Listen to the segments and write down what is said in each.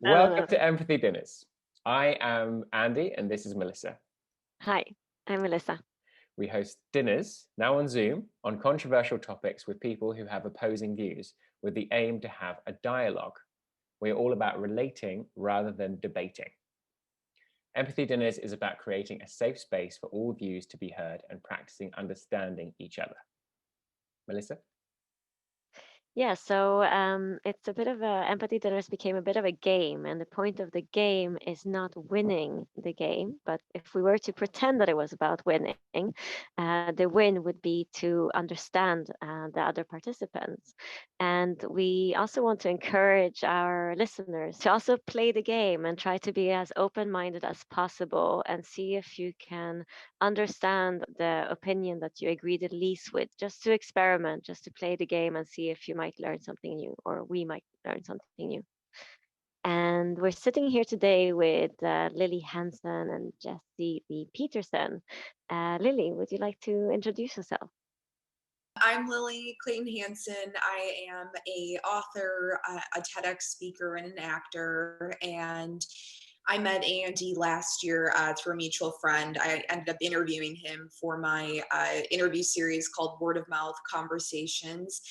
Welcome to Empathy Dinners. I am Andy and this is Melissa. Hi, I'm Melissa. We host dinners, now on Zoom, on controversial topics with people who have opposing views with the aim to have a dialogue. We're all about relating rather than debating. Empathy Dinners is about creating a safe space for all views to be heard and practicing understanding each other. Melissa? Yeah, so it's a bit of a empathy dinners became a bit of a game, and the point of the game is not winning the game, but if we were to pretend that it was about winning, the win would be to understand the other participants. And we also want to encourage our listeners to also play the game and try to be as open-minded as possible and see if you can understand the opinion that you agree the least with, just to experiment, just to play the game and see if you might learn something new or we might learn something new. And we're sitting here today with Lily Hansen and Jesse Lee Peterson. Lily, would you like to introduce yourself? I'm Lily Clayton Hansen. I am a author, a TEDx speaker, and an actor. And I met Andy last year through a mutual friend. I ended up interviewing him for my interview series called Word of Mouth Conversations.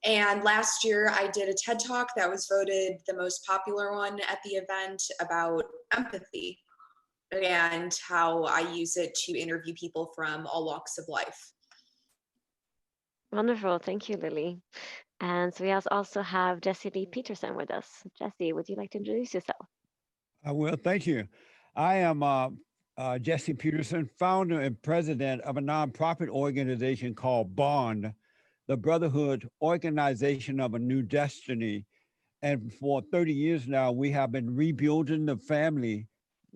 And last year I did a TED Talk that was voted the most popular one at the event about empathy and how I use it to interview people from all walks of life. Wonderful. Thank you, Lily. And so we also have Jesse Lee Peterson with us. Jesse, would you like to introduce yourself? I will. Thank you. I am Jesse Peterson, founder and president of a nonprofit organization called Bond, the Brotherhood Organization of a New Destiny. And for 30 years now, we have been rebuilding the family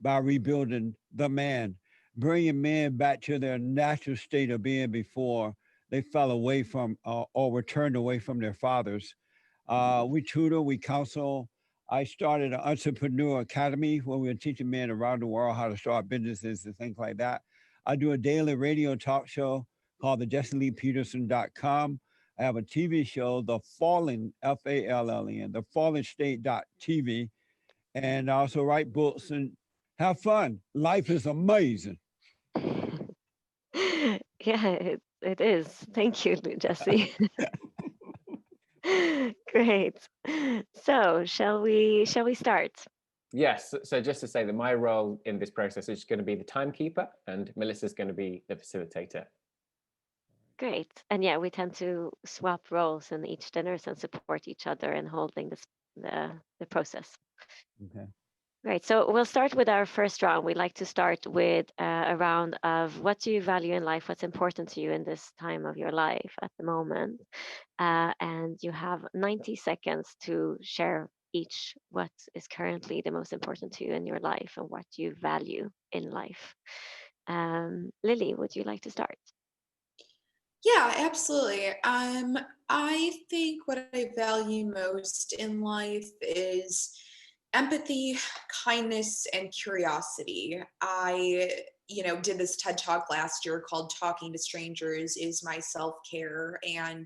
by rebuilding the man, bringing men back to their natural state of being before they fell away from or were turned away from their fathers. We tutor, we counsel. I started an entrepreneur academy where we were teaching men around the world how to start businesses and things like that. I do a daily radio talk show called the JesseLeePeterson.com. I have a TV show, The Fallen, Fallen, The Fallen State.tv. And I also write books and have fun. Life is amazing. Yeah, it is. Thank you, Jesse. Great. So shall we start? Yes, so just to say that my role in this process is going to be the timekeeper and Melissa's going to be the facilitator. Great. And yeah, we tend to swap roles in each dinners and support each other in holding the process. Okay. Great. So we'll start with our first round. We like to start with a round of what do you value in life? What's important to you in this time of your life at the moment? And you have 90 seconds to share each what is currently the most important to you in your life and what you value in life. Lily, would you like to start? Yeah, absolutely. I think what I value most in life is empathy, kindness, and curiosity. I, did this TED Talk last year called Talking to Strangers is My Self-Care. And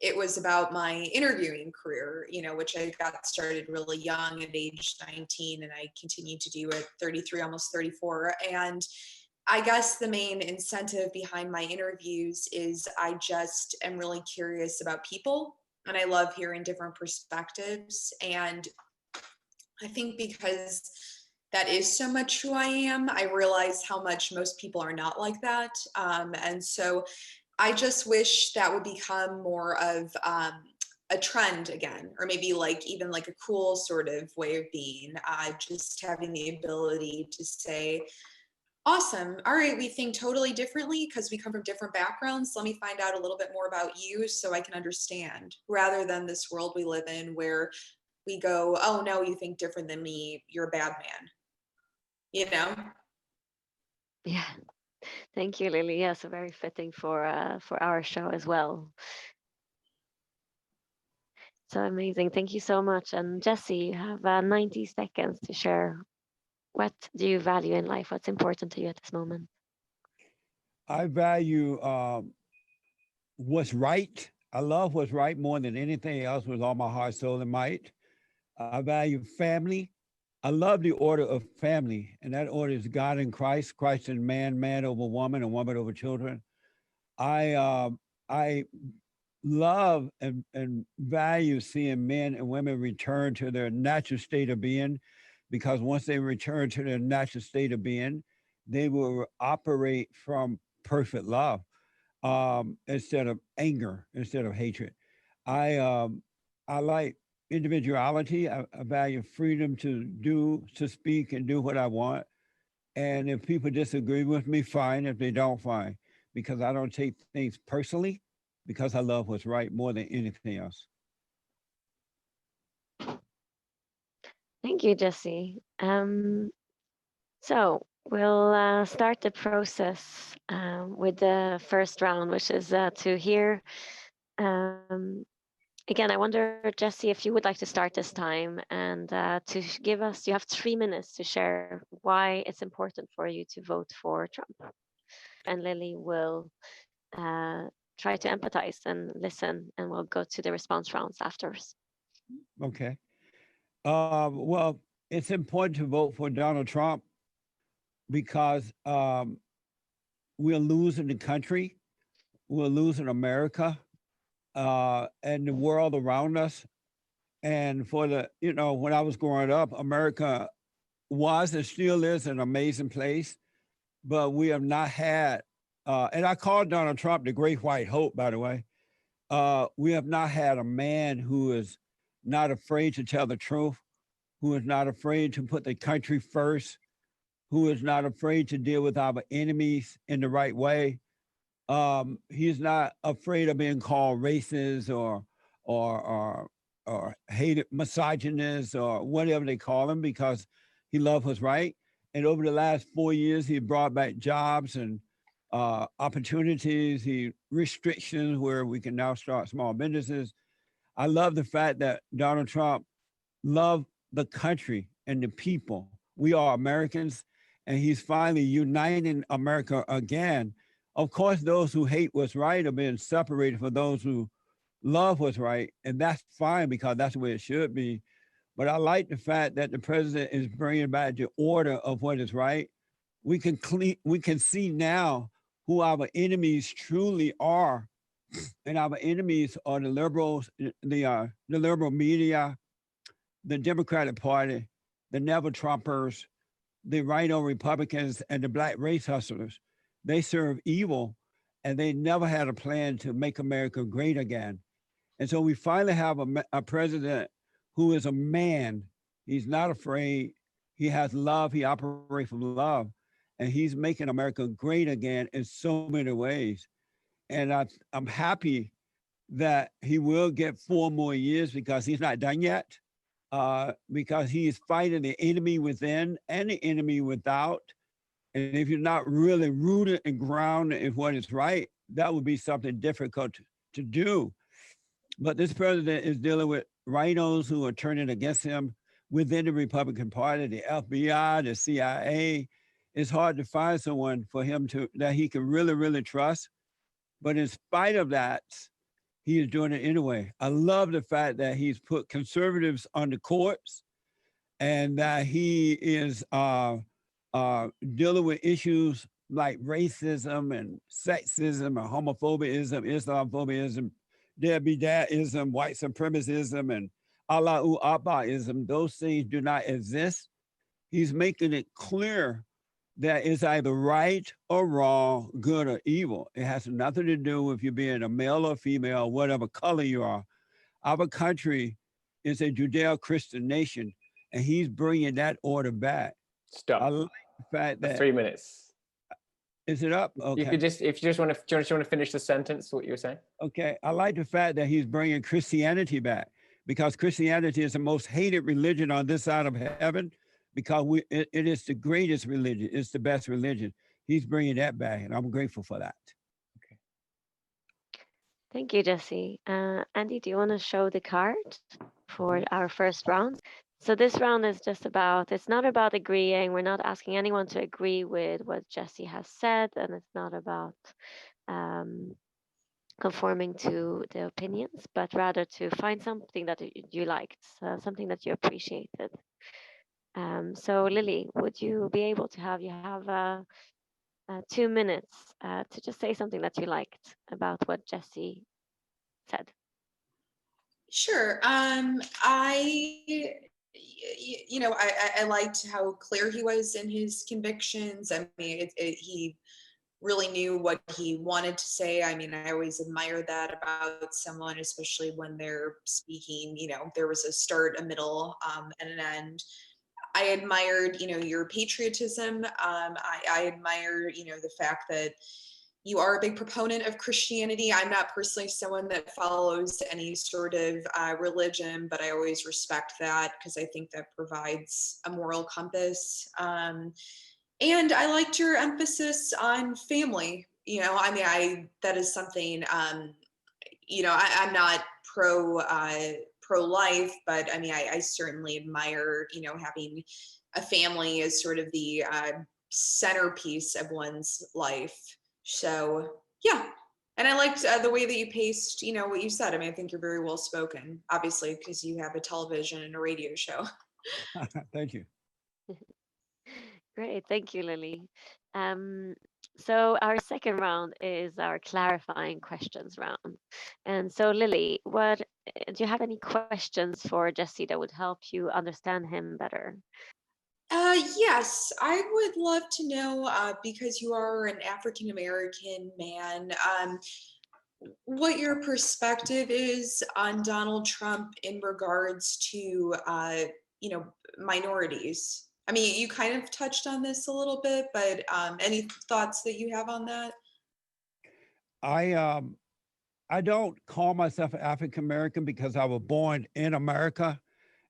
it was about my interviewing career, which I got started really young at age 19 and I continued to do at 33, almost 34. And I guess the main incentive behind my interviews is I just am really curious about people and I love hearing different perspectives. And I think because that is so much who I am, I realize how much most people are not like that. And so I just wish that would become more of a trend again, or maybe even a cool sort of way of being, just having the ability to say, awesome. All right. We think totally differently because we come from different backgrounds. Let me find out a little bit more about you so I can understand, rather than this world we live in where we go, oh no, you think different than me. You're a bad man. Yeah. Thank you, Lily. Yeah, so very fitting for our show as well. So amazing. Thank you so much. And Jesse, you have 90 seconds to share. What do you value in life? What's important to you at this moment? I value what's right. I love what's right more than anything else with all my heart, soul, and might. I value family. I love the order of family, and that order is God in Christ, Christ and man, man over woman, and woman over children. I love and value seeing men and women return to their natural state of being, because once they return to their natural state of being, they will operate from perfect love, instead of anger, instead of hatred. I I like individuality. I value freedom to speak and do what I want. And if people disagree with me, fine. If they don't, fine. Because I don't take things personally, because I love what's right more than anything else. Thank you, Jesse. So we'll start the process with the first round, which is to hear. Um, Again, I wonder, Jesse, if you would like to start this time and to give us, you have 3 minutes to share why it's important for you to vote for Trump. And Lily will try to empathize and listen, and we'll go to the response rounds afterwards. Okay. Well, it's important to vote for Donald Trump because we're losing the country, we're losing America, and the world around us. And for when I was growing up, America was and still is an amazing place, but we have not had, and I call Donald Trump the Great White Hope, by the way. We have not had a man who is not afraid to tell the truth, who is not afraid to put the country first, who is not afraid to deal with our enemies in the right way. He's not afraid of being called racist or or hated misogynist or whatever they call him, because he loved what's right. And over the last 4 years, he brought back jobs and opportunities, he restrictions where we can now start small businesses. I love the fact that Donald Trump loved the country and the people. We are Americans, and he's finally uniting America again. Of course, those who hate what's right are being separated from those who love what's right, and that's fine because that's the way it should be. But I like the fact that the president is bringing back the order of what is right. We can see now who our enemies truly are, and our enemies are the liberals, the liberal media, the Democratic Party, the Never Trumpers, the Rhino Republicans, and the Black race hustlers. They serve evil, and they never had a plan to make America great again. And so we finally have a president who is a man. He's not afraid. He has love. He operates from love. And he's making America great again in so many ways. And I'm happy that he will get 4 more years because he's not done yet, because he is fighting the enemy within and the enemy without. And if you're not really rooted and grounded in what is right, that would be something difficult to do. But this president is dealing with rhinos who are turning against him within the Republican Party, the FBI, the CIA. It's hard to find someone for him that he can really, really trust. But in spite of that, he is doing it anyway. I love the fact that he's put conservatives on the courts and that he is dealing with issues like racism and sexism and homophobism, Islamophobism, deadbeatism, white supremacism, and Allahu Akbarism. Those things do not exist. He's making it clear that it's either right or wrong, good or evil. It has nothing to do with you being a male or female, whatever color you are. Our country is a Judeo-Christian nation, and he's bringing that order back. Stop. I like the fact that 3 minutes. Is it up? Okay. You could just, if you just want to, do you just want to finish the sentence? What you were saying? Okay. I like the fact that he's bringing Christianity back, because Christianity is the most hated religion on this side of heaven, because it is the greatest religion. It's the best religion. He's bringing that back, and I'm grateful for that. Okay. Thank you, Jesse. Andy, do you want to show the card for our first round? So this round is just about, it's not about agreeing. We're not asking anyone to agree with what Jesse has said, and it's not about conforming to the opinions, but rather to find something that you liked, something that you appreciated. So Lily, would you be able to have 2 minutes to just say something that you liked about what Jesse said? Sure. I liked how clear he was in his convictions. I mean, he really knew what he wanted to say. I mean, I always admire that about someone, especially when they're speaking. There was a start, a middle, and an end. I admired, your patriotism. I admire, the fact that you are a big proponent of Christianity. I'm not personally someone that follows any sort of religion, but I always respect that because I think that provides a moral compass. And I liked your emphasis on family. I mean, that is something. I'm not pro-life, but I mean, I certainly admire, having a family as sort of the centerpiece of one's life. So yeah, and I liked the way that you paced, what you said. I mean, I think you're very well spoken, obviously, because you have a television and a radio show. Thank you. Great, thank you, Lily. So our second round is our clarifying questions round. And so Lily, do you have any questions for Jesse that would help you understand him better? Yes, I would love to know, because you are an African American man, what your perspective is on Donald Trump in regards to, minorities. I mean, you kind of touched on this a little bit, but any thoughts that you have on that? I don't call myself African American because I was born in America,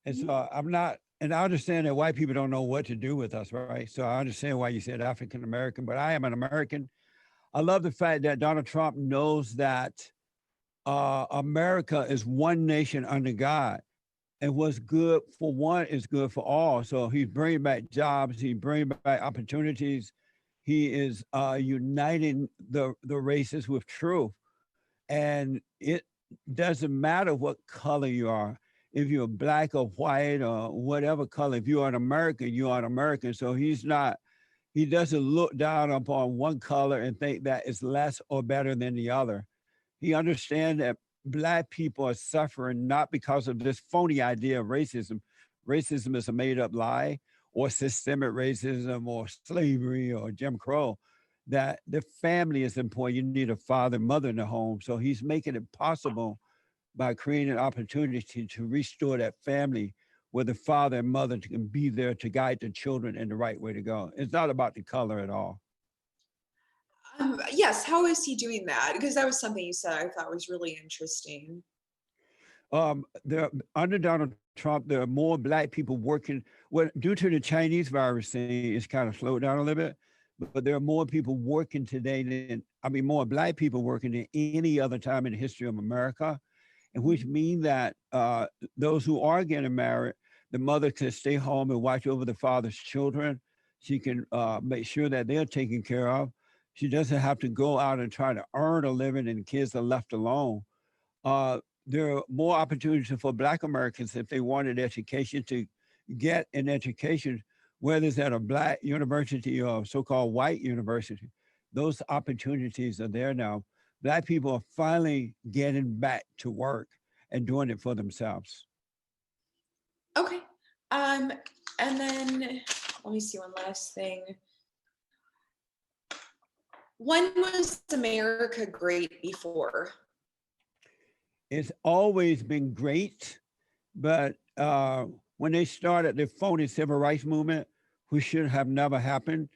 and so I'm not. And I understand that white people don't know what to do with us, right? So I understand why you said African American, but I am an American. I love the fact that Donald Trump knows that America is one nation under God, and what's good for one is good for all. So he's bringing back jobs, he's bringing back opportunities. He is uniting the races with truth, and it doesn't matter what color you are. If you're black or white or whatever color, if you are an American, you are an American. So he doesn't look down upon one color and think that it's less or better than the other. He understands that Black people are suffering not because of this phony idea of racism. Racism is a made up lie, or systemic racism, or slavery, or Jim Crow. That the family is important. You need a father and mother in the home. So he's making it possible by creating an opportunity to restore that family where the father and mother can be there to guide the children in the right way to go. It's not about the color at all. Yes, how is he doing that? Because that was something you said I thought was really interesting. Under Donald Trump, there are more Black people working. Well, due to the Chinese virus thing, it's kind of slowed down a little bit. But there are more people working today more Black people working than any other time in the history of America, and which mean that those who are getting married, the mother can stay home and watch over the father's children. She can make sure that they're taken care of. She doesn't have to go out and try to earn a living, and kids are left alone. There are more opportunities for Black Americans if they wanted education to get an education, whether it's at a Black university or so-called white university. Those opportunities are there now. Black people are finally getting back to work and doing it for themselves. Okay. And then let me see one last thing. When was America great before? It's always been great, but when they started the phony civil rights movement, which should have never happened,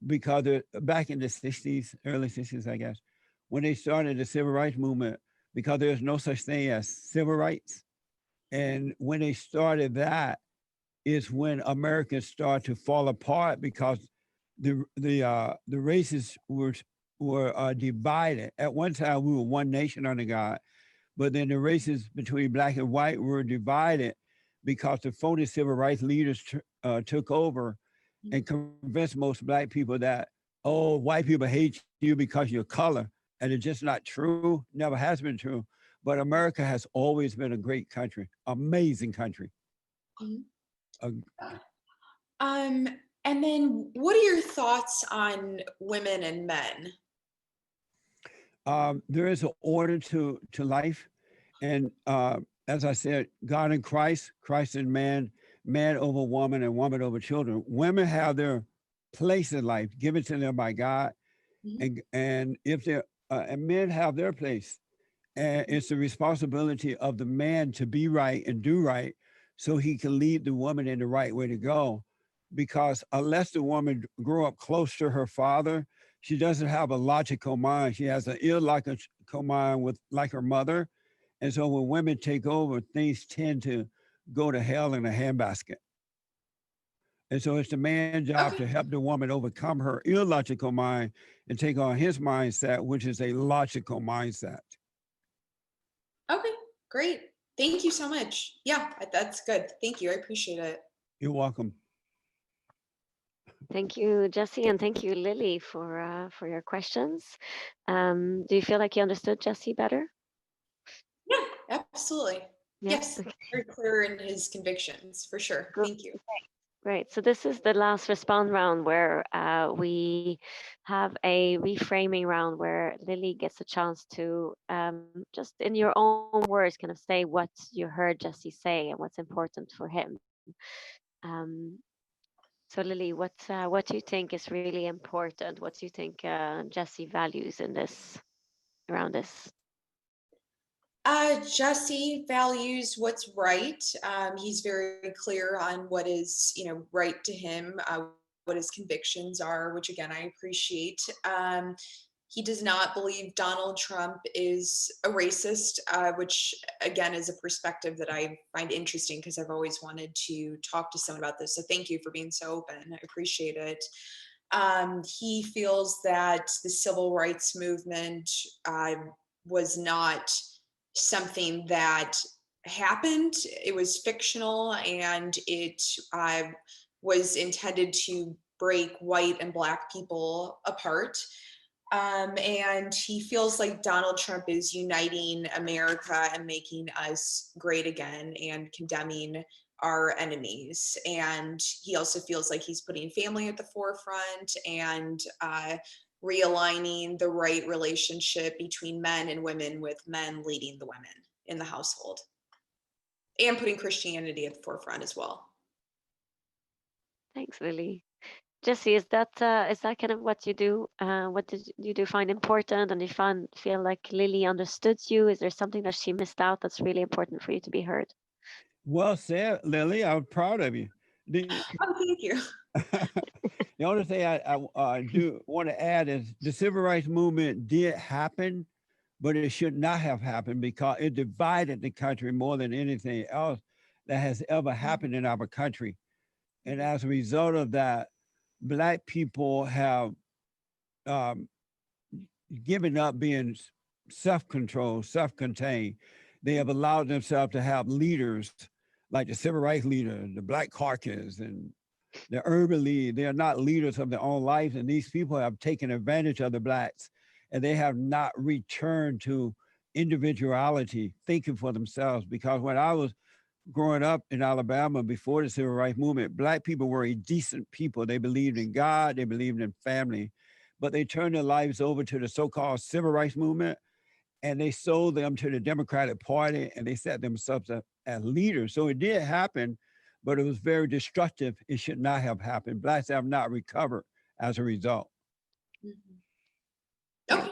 because back in the 60s, early 60s, I guess, when they started the civil rights movement, because there's no such thing as civil rights. And when they started that is when Americans started to fall apart because the races were divided. At one time, we were one nation under God, but then the races between Black and white were divided because the phony civil rights leaders took over and convinced most Black people that, oh, white people hate you because you're color. And it's just not true, never has been true. But America has always been a great country, amazing country. Mm-hmm. And then what are your thoughts on women and men? There is an order to life, and as I said, God in Christ, Christ in man, man over woman, and woman over children. Women have their place in life given to them by God, and if they're and men have their place, and it's the responsibility of the man to be right and do right, so he can lead the woman in the right way to go. Because unless the woman grew up close to her father, she doesn't have a logical mind. She has an illogical mind with like her mother. And so when women take over, things tend to go to hell in a handbasket. And so it's the man's job to help the woman overcome her illogical mind and take on his mindset, which is a logical mindset. Okay, great. Thank you so much. Yeah, that's good. Thank you. I appreciate it. You're welcome. Thank you, Jesse, and thank you, Lily, for your questions. Do you feel like you understood Jesse better? Yeah, absolutely. Yeah? Yes, Okay. very clear in his convictions, for sure. Thank you. Great. So this is the last respond round where we have a reframing round where Lily gets a chance to just in your own words kind of say what you heard Jesse say and what's important for him. Um, so Lily, what do you think is really important? What do you think Jesse values in this around this? Jesse values what's right. He's very clear on what is, right to him, what his convictions are, which again I appreciate. He does not believe Donald Trump is a racist, which again is a perspective that I find interesting because I've always wanted to talk to someone about this. So thank you for being so open. I appreciate it. He feels that the civil rights movement was not something that happened. It was fictional, and it was intended to break white and Black people apart. And he feels like Donald Trump is uniting America and making us great again and condemning our enemies. And he also feels like he's putting family at the forefront and realigning the right relationship between men and women, with men leading the women in the household, and putting Christianity at the forefront as well. Thanks, Lily. Jesse, is that kind of what you do? What did you do find important, and you feel like Lily understood you? Is there something that she missed out that's really important for you to be heard? Well said, Lily. I'm proud of you. Oh, thank you. The only thing I do want to add is the civil rights movement did happen, but it should not have happened because it divided the country more than anything else that has ever happened in our country. And as a result of that, Black people have um, given up being self-controlled, self-contained. They have allowed themselves to have leaders like the civil rights leader, the Black Caucus, and the urban league. They are not leaders of their own lives, and these people have taken advantage of the Blacks, and they have not returned to individuality, thinking for themselves. Because when I was growing up in Alabama before the civil rights movement, Black people were a decent people. They believed in God, they believed in family, but they turned their lives over to the so-called civil rights movement, and they sold them to the Democratic Party, and they set themselves up as leaders. So it did happen, but it was very destructive. It should not have happened. Blacks have not recovered as a result. Okay.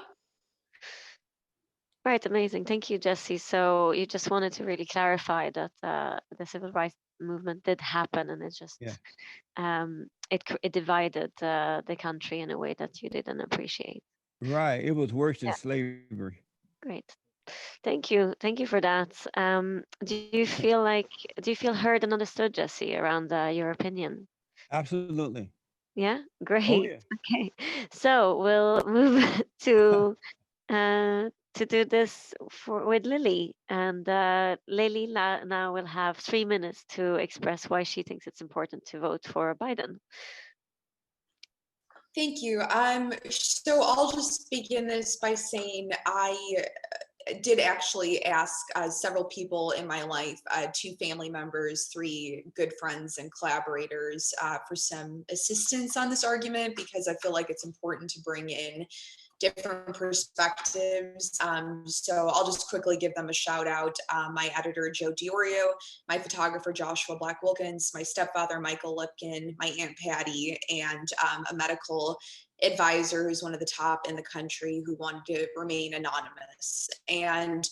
Right, amazing. Thank you, Jesse. So you just wanted to really clarify that the civil rights movement did happen, and it just it divided the country in a way that you didn't appreciate. Right. It was worse than slavery. Great. Thank you for that. Do you feel heard and understood, Jesse, around your opinion? Absolutely. Yeah, Oh, great. yeah. Okay, so we'll move to do this with Lily, and Lily now will have 3 minutes to express why she thinks it's important to vote for Biden. Thank you. So I'll just begin this by saying I did actually ask several people in my life, 2 family members, 3 good friends and collaborators, for some assistance on this argument, because I feel like it's important to bring in different perspectives. So I'll just quickly give them a shout out. My editor, Joe Diorio, my photographer, Joshua Black Wilkins, my stepfather, Michael Lipkin, my Aunt Patty, and a medical advisor who's one of the top in the country who wanted to remain anonymous. And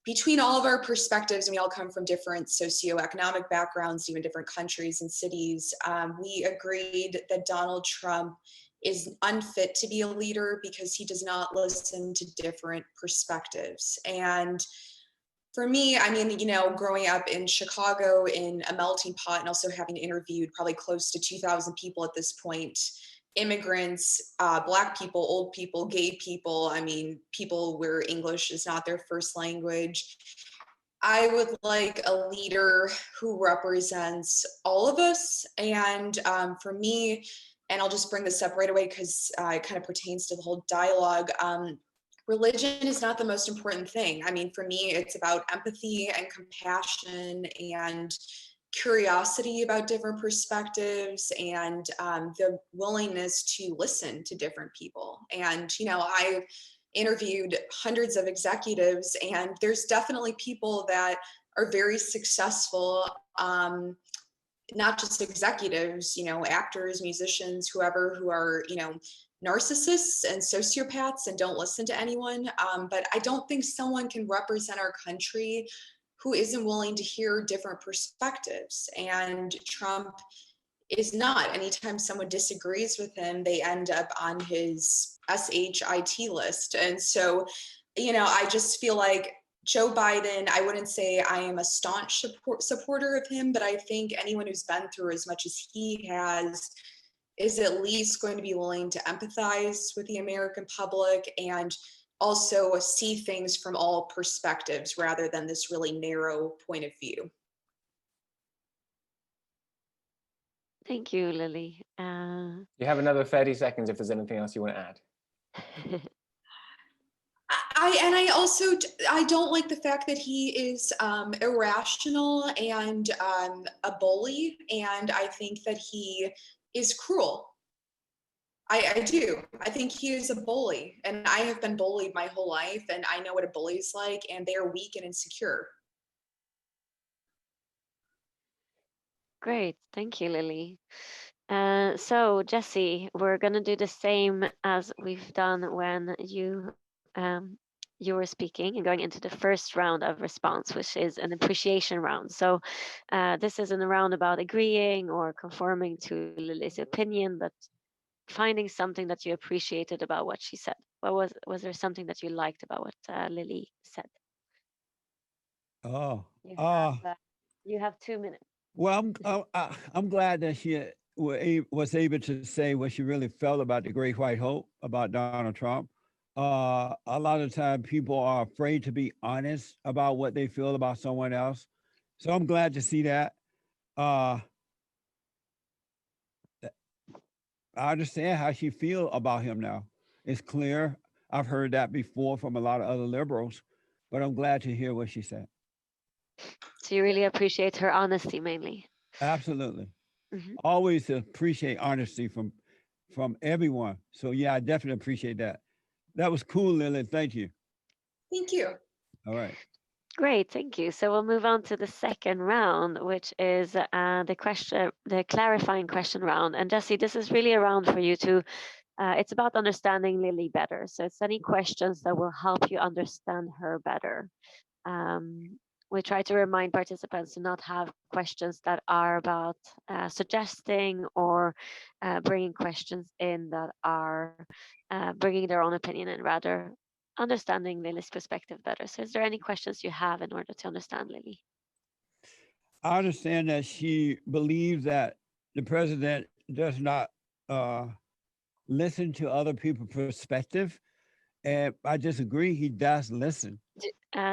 between all of our perspectives, and we all come from different socioeconomic backgrounds, even different countries and cities, we agreed that Donald Trump is unfit to be a leader because he does not listen to different perspectives. And for me, I mean, you know, growing up in Chicago in a melting pot and also having interviewed probably close to 2,000 people at this point, immigrants, Black people, old people, gay people, I mean, people where English is not their first language. I would like a leader who represents all of us. And for me, and I'll just bring this up right away because it kind of pertains to the whole dialogue. Religion is not the most important thing. I mean, for me, it's about empathy and compassion and curiosity about different perspectives and the willingness to listen to different people. And, you know, I interviewed hundreds of executives, and there's definitely people that are very successful, not just executives, you know, actors, musicians, whoever, who are, you know, narcissists and sociopaths and don't listen to anyone. But I don't think someone can represent our country who isn't willing to hear different perspectives. And Trump is not. Anytime someone disagrees with him, they end up on his SHIT list. And so, you know, I just feel like Joe Biden, I wouldn't say I am a staunch supporter of him, but I think anyone who's been through as much as he has is at least going to be willing to empathize with the American public and also see things from all perspectives rather than this really narrow point of view. Thank you, Lily. You have another 30 seconds if there's anything else you want to add. I don't like the fact that he is irrational and a bully, and I think that he is cruel. I do. I think he is a bully, and I have been bullied my whole life, and I know what a bully's like, and they are weak and insecure. Great, thank you, Lily. So Jesse, we're gonna do the same as we've done when you were speaking and going into the first round of response, which is an appreciation round. So this isn't a round about agreeing or conforming to Lily's opinion, but finding something that you appreciated about what she said. What was there something that you liked about what Lily said? Oh, You have 2 minutes. well, I'm glad that she was able to say what she really felt about the Great White Hope about Donald Trump. A lot of time people are afraid to be honest about what they feel about someone else. So I'm glad to see that. I understand how she feel about him now. It's clear. I've heard that before from a lot of other liberals, but I'm glad to hear what she said. So you really appreciate her honesty mainly. Absolutely. Mhm. Always appreciate honesty from everyone. So yeah, I definitely appreciate that. That was cool, Lily. Thank you. Thank you. All right. Great, thank you. So we'll move on to the second round, which is the clarifying question round. And Jesse, this is really a round for you to, it's about understanding Lily better. So it's any questions that will help you understand her better. We try to remind participants to not have questions that are about suggesting or bringing questions in that are bringing their own opinion and rather understanding Lily's perspective better. So is there any questions you have in order to understand Lily? I understand that she believes that the president does not listen to other people's perspective. And I disagree. He does listen.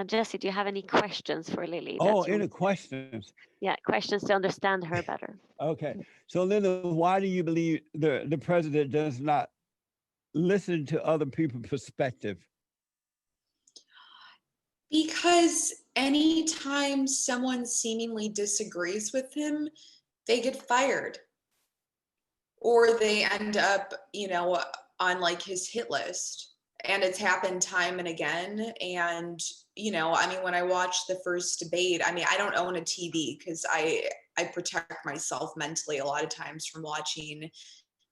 Jesse, do you have any questions for Lily? Oh, any questions? Yeah, questions to understand her better. Okay. So Lily, why do you believe the president does not listen to other people's perspective? Because anytime someone seemingly disagrees with him, they get fired or they end up, on like his hit list. And it's happened time and again. And, when I watched the first debate, I don't own a TV because I protect myself mentally a lot of times from watching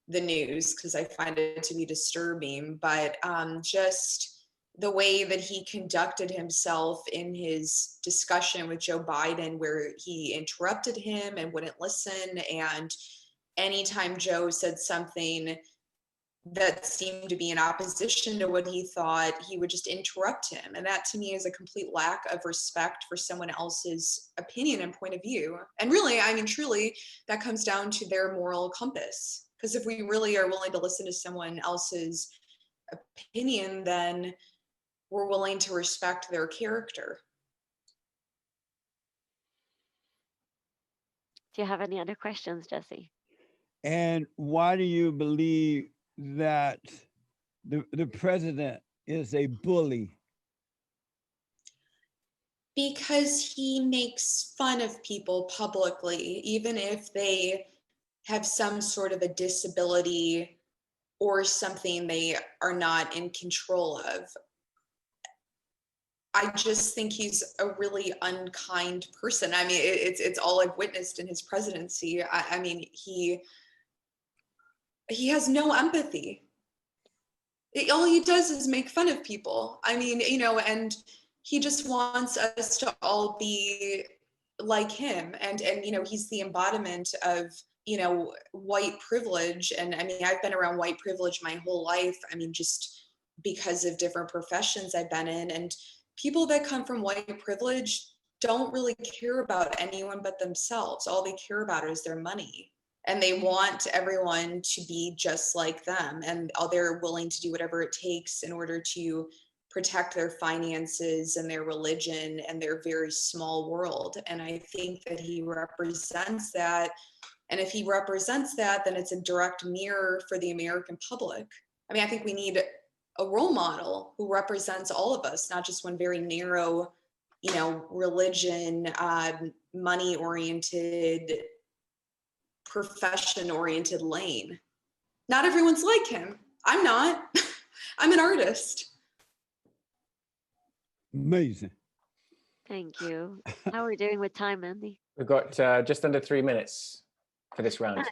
the news because I find it to be disturbing. But just the way that he conducted himself in his discussion with Joe Biden, where he interrupted him and wouldn't listen. And anytime Joe said something that seemed to be in opposition to what he thought, he would just interrupt him. And that to me is a complete lack of respect for someone else's opinion and point of view. And really, truly, that comes down to their moral compass. Because if we really are willing to listen to someone else's opinion, then we're willing to respect their character. Do you have any other questions, Jesse? And why do you believe that the president is a bully? Because he makes fun of people publicly, even if they have some sort of a disability or something they are not in control of. I just think he's a really unkind person. It's all I've witnessed in his presidency. He has no empathy. All he does is make fun of people. And he just wants us to all be like him. And he's the embodiment of, white privilege. And I've been around white privilege my whole life. Just because of different professions I've been in. And people that come from white privilege don't really care about anyone but themselves. All they care about is their money. And they want everyone to be just like them. And they're willing to do whatever it takes in order to protect their finances and their religion and their very small world. And I think that he represents that. And if he represents that, then it's a direct mirror for the American public. I think we need a role model who represents all of us, not just one very narrow, religion, money-oriented, profession-oriented lane. Not everyone's like him. I'm not. I'm an artist. Amazing. Thank you. How are we doing with time, Andy? We've got just under 3 minutes for this round.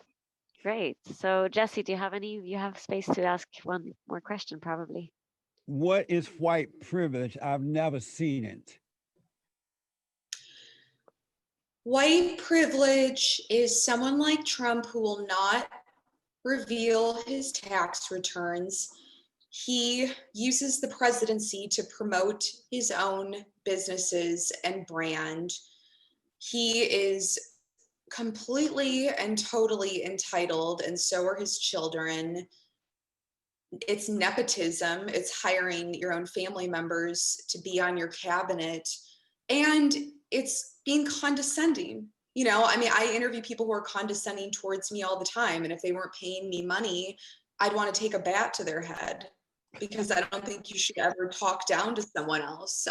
Great. So Jesse, do you have any? You have space to ask one more question, probably. What is white privilege? I've never seen it. White privilege is someone like Trump who will not reveal his tax returns. He uses the presidency to promote his own businesses and brand. He is completely and totally entitled, and so are his children. It's nepotism. It's hiring your own family members to be on your cabinet. And it's being condescending. I interview people who are condescending towards me all the time. And if they weren't paying me money, I'd want to take a bat to their head, because I don't think you should ever talk down to someone else.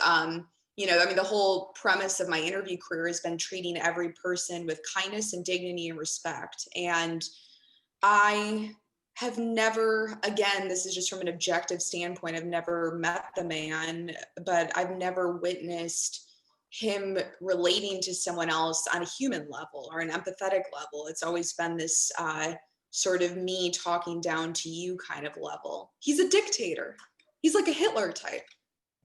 The whole premise of my interview career has been treating every person with kindness and dignity and respect. And I have never, again, this is just from an objective standpoint, I've never met the man, but I've never witnessed him relating to someone else on a human level or an empathetic level. It's always been this sort of me talking down to you kind of level. He's a dictator. He's like a Hitler type.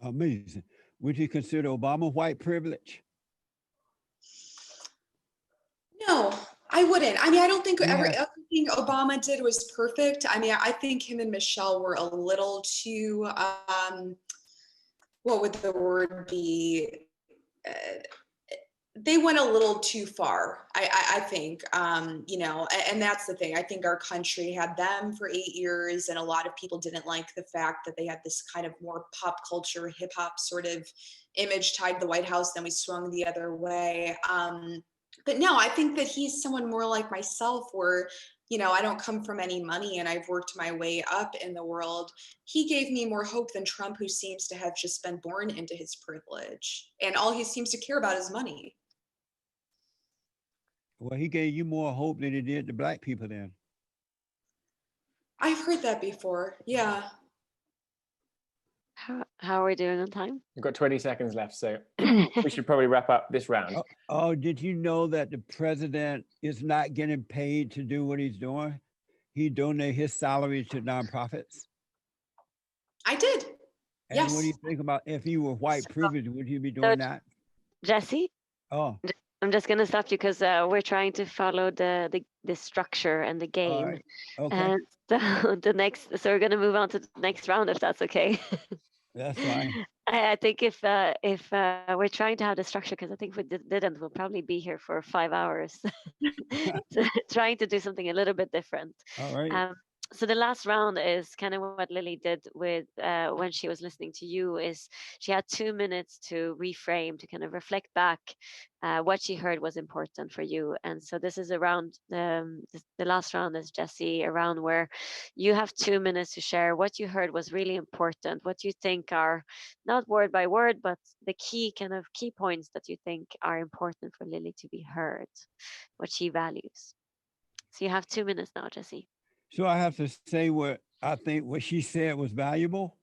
Amazing. Would you consider Obama white privilege? No, I wouldn't. I don't think everything Obama did was perfect. I think him and Michelle were a little too, what would the word be? They went a little too far, I think, and that's the thing. I think our country had them for 8 years, and a lot of people didn't like the fact that they had this kind of more pop culture, hip hop sort of image tied to the White House. Then we swung the other way. But no, I think that he's someone more like myself where, you know, I don't come from any money and I've worked my way up in the world. He gave me more hope than Trump, who seems to have just been born into his privilege. And all he seems to care about is money. Well, he gave you more hope than he did to black people then. I've heard that before. Yeah. How are we doing on time? We've got 20 seconds left, so we should probably wrap up this round. Oh, did you know that the president is not getting paid to do what he's doing? He donated his salary to nonprofits. I did. And Yes. what do you think about if he were white privilege, would he be doing that? Jesse, Oh, I'm just going to stop you because we're trying to follow the structure and the all game. right. Okay, And so we're going to move on to the next round, if that's okay. that's fine. I think if we're trying to have the structure, because I think if we didn't, we'll probably be here for 5 hours trying to do something a little bit different. All right. So the last round is kind of what Lily did with when she was listening to you. Is she had 2 minutes to reframe, to kind of reflect back what she heard was important for you. And so this is around the last round is, Jesse, around where you have 2 minutes to share what you heard was really important, what you think are not word by word, but the key points that you think are important for Lily to be heard, what she values. So you have 2 minutes now, Jesse. So I have to say what I think what she said was valuable.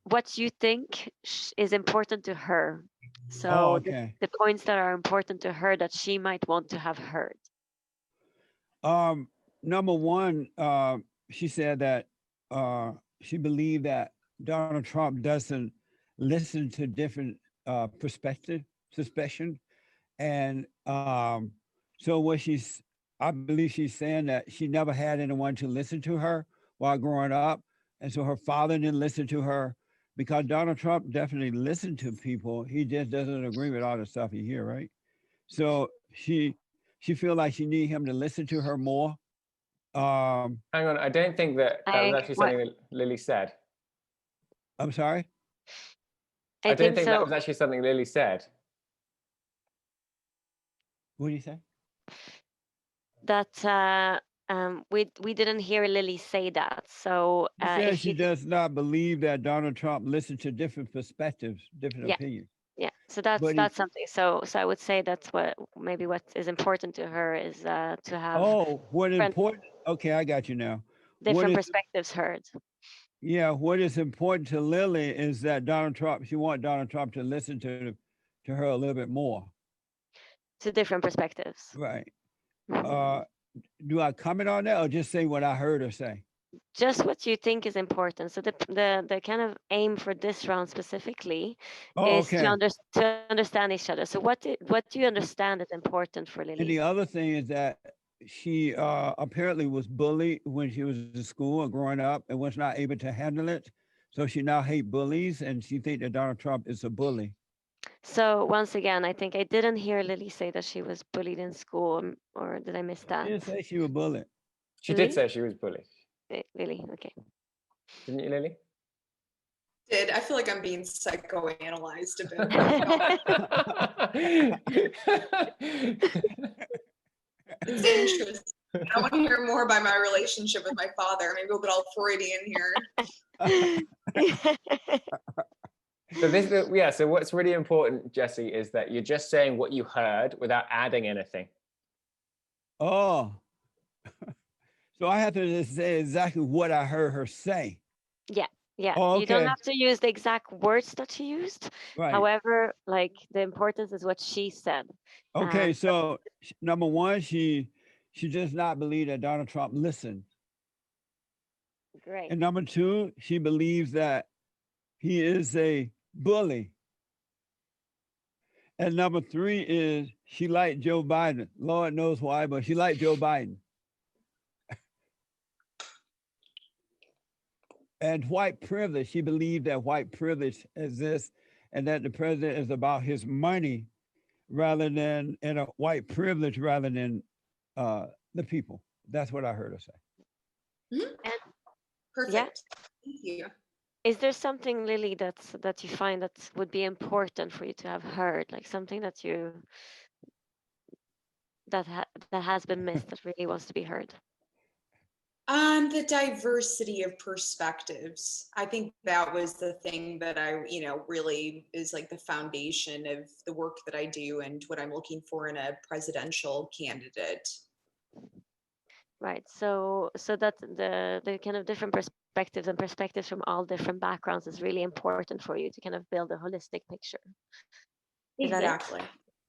What you think is important to her. So Oh, okay. the points that are important to her that she might want to have heard. Number one, she said that she believed that Donald Trump doesn't listen to different suspicion. And so I believe she's saying that she never had anyone to listen to her while growing up. And so her father didn't listen to her, because Donald Trump definitely listened to people. He just doesn't agree with all the stuff you hear, right? So she feel like she need him to listen to her more. Hang on, I don't think that was actually something that Lily said. I'm sorry? I don't think that was actually something Lily said. What do you say? That we didn't hear Lily say that. So She says she does not believe that Donald Trump listened to different perspectives, different opinions. Yeah, so that's something. So I would say that's what is important to her is to have what important. Okay, I got you now. Different perspectives heard. Yeah, what is important to Lily is that she wants Donald Trump to listen to her a little bit more. To different perspectives. Right. Do I comment on that or just say what I heard her say? Just what you think is important. So the kind of aim for this round specifically is to understand each other. So what do you understand is important for Lily? And the other thing is that she apparently was bullied when she was in school and growing up and was not able to handle it. So she now hates bullies and she thinks that Donald Trump is a bully. So once again, I think I didn't hear Lily say that she was bullied in school, or did I miss that? She didn't say she was bullied. She did say she was bullied. Really? Okay. Didn't you, Lily? Did. I feel like I'm being psychoanalyzed a bit. It's interesting. I want to hear more about my relationship with my father. Maybe we'll get all Freudian here. So what's really important, Jesse, is that you're just saying what you heard without adding anything. Oh. So I have to just say exactly what I heard her say. Yeah. Oh, okay. You don't have to use the exact words that she used. Right. However, like the importance is what she said. Okay, so number one, she does not believe that Donald Trump listened. Great. And number two, she believes that he is a bully. And number three is she liked Joe Biden. Lord knows why, but she liked Joe Biden. And white privilege, she believed that white privilege exists and that the president is about his money rather than a white privilege rather than the people. That's what I heard her say. Mm-hmm. Perfect. Yeah. Thank you. Is there something, Lily, that you find that would be important for you to have heard, like something that that has been missed that really wants to be heard? The diversity of perspectives. I think that was the thing that I, really is like the foundation of the work that I do and what I'm looking for in a presidential candidate. Right. So that the kind of different perspectives and perspectives from all different backgrounds is really important for you to kind of build a holistic picture. Is that it? Exactly.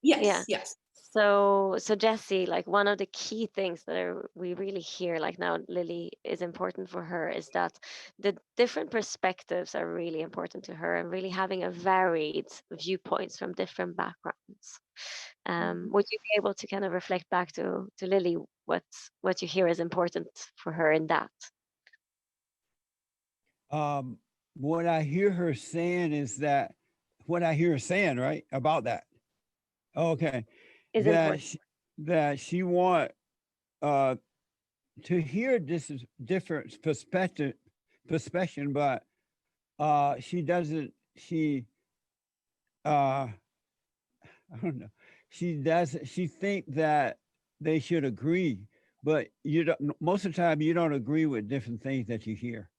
Yes. Yeah. Yes. So Jesse, like one of the key things that we really hear like now Lily is important for her is that the different perspectives are really important to her and really having a varied viewpoints from different backgrounds. Would you be able to kind of reflect back to Lily what you hear is important for her in that? What I hear her saying is that what I hear her saying, right, about that. Okay. Is important. That she want to hear this is different perspective, but she doesn't, I don't know. She think that they should agree, but you don't, most of the time you don't agree with different things that you hear.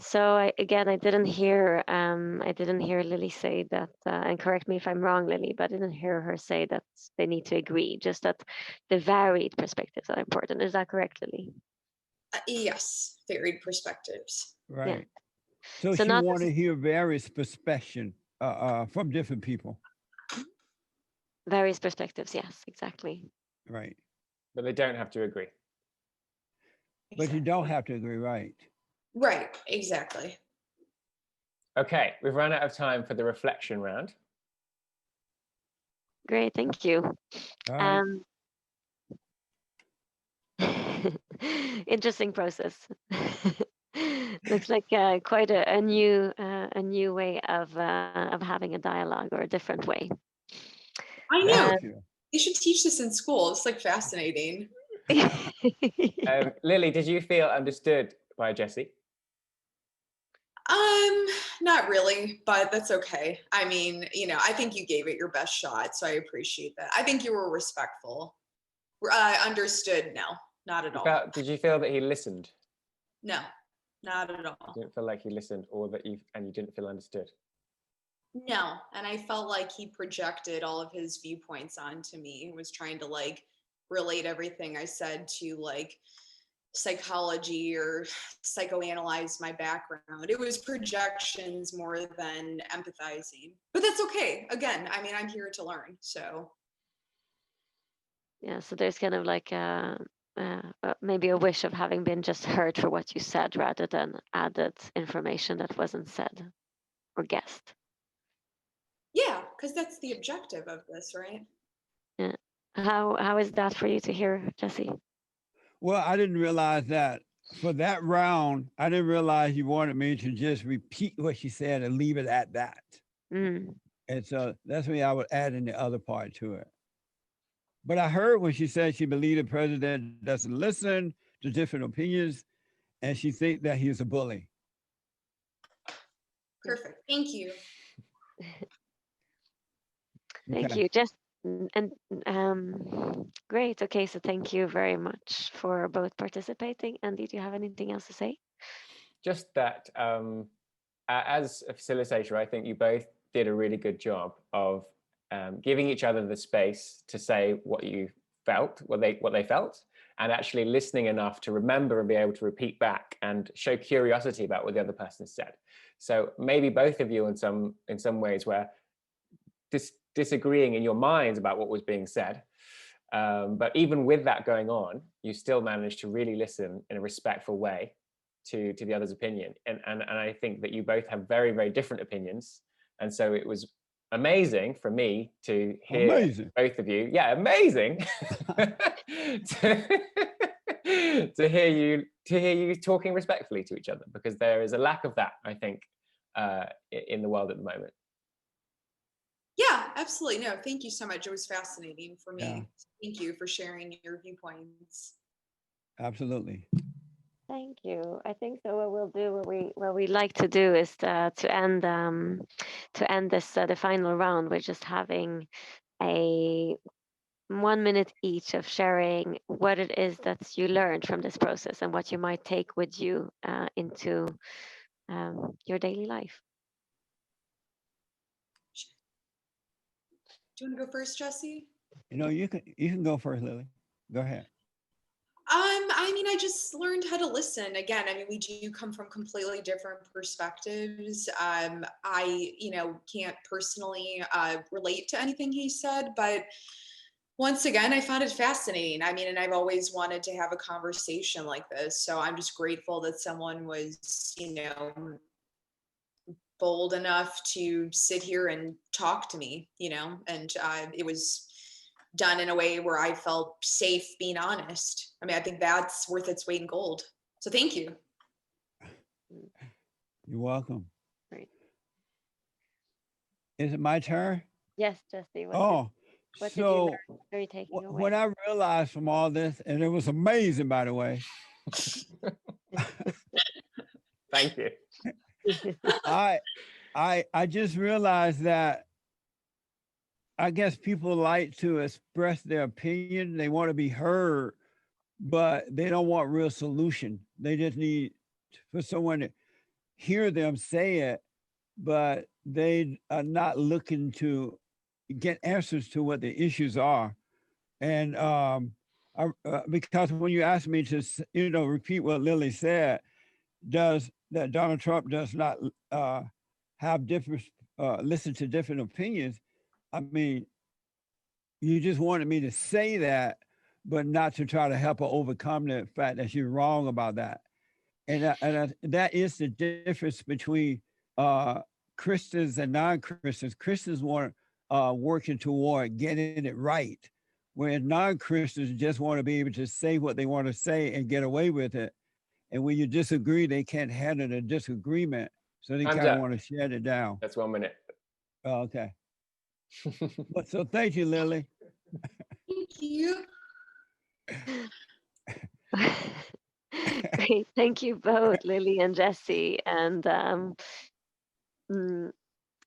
So I didn't hear Lily say that, and correct me if I'm wrong, Lily, but I didn't hear her say that they need to agree, just that the varied perspectives are important. Is that correct, Lily? Yes, varied perspectives. Right. Yeah. So So she not want to hear various perspective from different people. various perspectives, yes, exactly. Right. But they don't have to agree. But you don't have to agree, right? Right, exactly. Okay, we've run out of time for the reflection round. Great, thank you. All right. Interesting process. Looks like quite a new way of having a dialogue, or a different way. I know. Thank you. They should teach this in school. It's like fascinating. Lily, did you feel understood by Jesse? Not really, but that's okay. I mean, I think you gave it your best shot, so I appreciate that. I think you were respectful. Understood? No, not at all. Did you feel that he listened? No, not at all. You didn't feel like he listened, or that you didn't feel understood? No, and I felt like he projected all of his viewpoints onto me and was trying to like relate everything I said to like psychology or psychoanalyze my background. It was projections more than empathizing, but that's okay. Again, I mean, I'm here to learn, so Yeah, so there's kind of like maybe a wish of having been just heard for what you said, rather than added information that wasn't said or guessed. yeah, because that's the objective of this, right? Yeah. How is that for you to hear, Jesse? Well, I didn't realize that for that round, I didn't realize you wanted me to just repeat what she said and leave it at that. Mm. And so that's why I would add in the other part to it. But I heard when she said she believed the president doesn't listen to different opinions, and she thinks that he's a bully. Perfect. Thank you. Thank you, Jess. And great. Okay, so thank you very much for both participating. And did you have anything else to say? Just that as a facilitator, I think you both did a really good job of giving each other the space to say what you felt, what they felt, and actually listening enough to remember and be able to repeat back and show curiosity about what the other person said. So maybe both of you in some ways were disagreeing in your minds about what was being said. But even with that going on, you still managed to really listen in a respectful way to the other's opinion. And I think that you both have very, very different opinions. And so it was amazing for me to hear both of you. Yeah, amazing. to hear you talking respectfully to each other, because there is a lack of that, I think, in the world at the moment. Yeah, absolutely. No, thank you so much. It was fascinating for me. Yeah. Thank you for sharing your viewpoints. Absolutely. Thank you. I think so. What we'll do, what we like to do, is to end this the final round with just having a 1 minute each of sharing what it is that you learned from this process and what you might take with you into your daily life. Do you want to go first, Jesse? You can go first, Lily. Go ahead. I mean, I just learned how to listen. Again, I mean, we do come from completely different perspectives. I, can't personally relate to anything he said, but once again, I found it fascinating. I mean, and I've always wanted to have a conversation like this. So I'm just grateful that someone was, bold enough to sit here and talk to me, and it was done in a way where I felt safe being honest. I mean, I think that's worth its weight in gold. So thank you. You're welcome. Right. Is it my turn? Yes, Jesse. What did you learn? Are you taking away? What I realized from all this, and it was amazing, by the way. Thank you. I just realized that I guess people like to express their opinion. They want to be heard, but they don't want real solution. They just need for someone to hear them say it, but they are not looking to get answers to what the issues are. And because when you asked me to, repeat what Lily said, that Donald Trump does not have different, listen to different opinions. I mean, you just wanted me to say that, but not to try to help her overcome the fact that she's wrong about that. And that is the difference between Christians and non-Christians. Christians want working toward getting it right, whereas non-Christians just want to be able to say what they want to say and get away with it. And when you disagree, they can't handle the disagreement, so they kind of want to shut it down. That's 1 minute. Oh, okay. So thank you, Lily. Thank you. Great. Thank you both, Lily and Jesse. And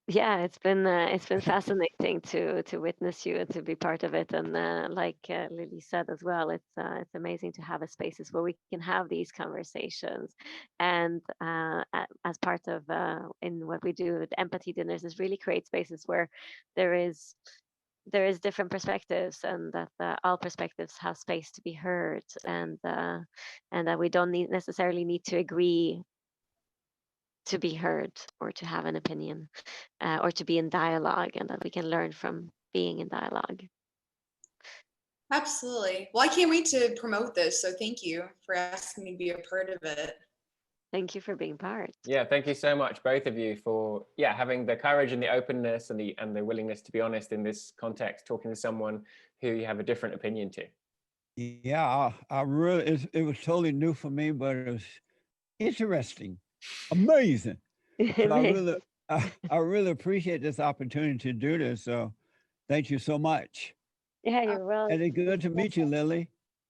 yeah, it's been fascinating to witness you and to be part of it. And like Lily said as well, it's amazing to have a spaces where we can have these conversations. And as part of in what we do with empathy dinners is really create spaces where there is different perspectives, and that all perspectives have space to be heard, and that we don't necessarily need to agree to be heard or to have an opinion, or to be in dialogue, and that we can learn from being in dialogue. Absolutely. Well, I can't wait to promote this. So thank you for asking me to be a part of it. Thank you for being part. Yeah, thank you so much, both of you, for having the courage and the openness and the willingness to be honest in this context, talking to someone who you have a different opinion to. Yeah, I really, it was totally new for me, but it was interesting, amazing. So I really appreciate this opportunity to do this. So thank you so much. Yeah, you're welcome. And it's good to meet you, Lily.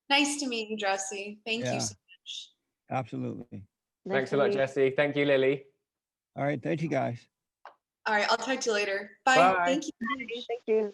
Nice to meet you, Jesse. Thank you so much. Absolutely. Thanks a lot, Jesse. Thank you, Lily. All right. Thank you, guys. All right. I'll talk to you later. Bye. Bye. Thank you. Thank you.